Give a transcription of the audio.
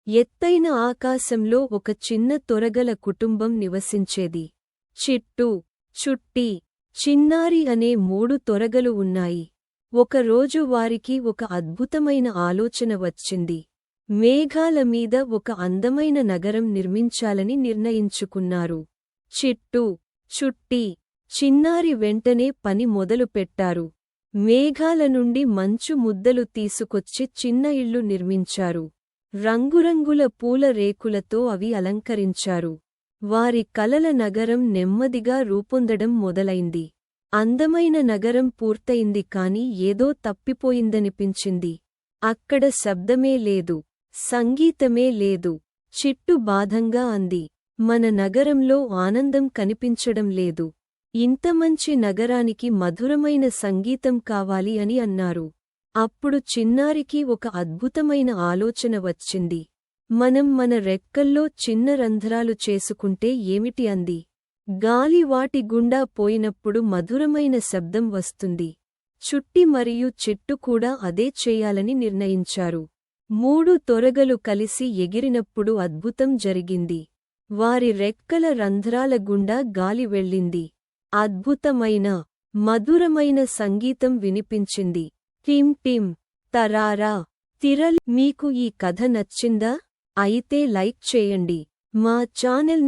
ఎత్తైన ఆకాశంలో ఒక చిన్న తొరగల కుటుంబం నివసించేది. చిట్టు, చుట్టి, చిన్నారి అనే 3 తొరగలు ఉన్నాయి. ఒకరోజు వారికి ఒక అద్భుతమైన ఆలోచన వచ్చింది. మేఘాల మీద ఒక అందమైన నగరం నిర్మించాలని నిర్ణయించుకున్నారు. చిట్టు, చుట్టి, చిన్నారి వెంటనే పని మొదలుపెట్టారు. మేఘాల నుండి మంచు ముద్దలు తీసుకొచ్చి చిన్న ఇళ్ళు నిర్మించారు. రంగురంగుల పూల రేకులతో అవి అలంకరించారు. వారి కలల నగరం నెమ్మదిగా రూపొందడం మొదలైంది. అందమైన నగరం పూర్తయింది కాని ఏదో తప్పిపోయిందనిపించింది. అక్కడ శబ్దమే లేదు, సంగీతమే లేదు. చిట్టు బాధంగా అంది, మన నగరంలో ఆనందం కనిపించడం లేదు. ఇంత మంచి నగరానికి మధురమైన సంగీతం కావాలి అని అన్నారు. అప్పుడు చిన్నారికి ఒక అద్భుతమైన ఆలోచన వచ్చింది. మనం మన రెక్కల్లో చిన్న రంధ్రాలు చేసుకుంటే ఏమిటి అంది. గాలి వాటి గుండా పోయినప్పుడు మధురమైన శబ్దం వస్తుంది. చుట్టి మరియు చిట్టు కూడా అదే చేయాలని నిర్ణయించారు. 3 తొరగలు కలిసి ఎగిరినప్పుడు అద్భుతం జరిగింది. వారి రెక్కల రంధ్రాల గుండా గాలి వెళ్ళింది. అద్భుతమైన, మధురమైన సంగీతం వినిపించింది. టిమ్ టిమ్, తరారా, తిరలి. మీకు ఈ కథ నచ్చిందా? అయితే లైక్ చేయండి. మా ఛానల్ని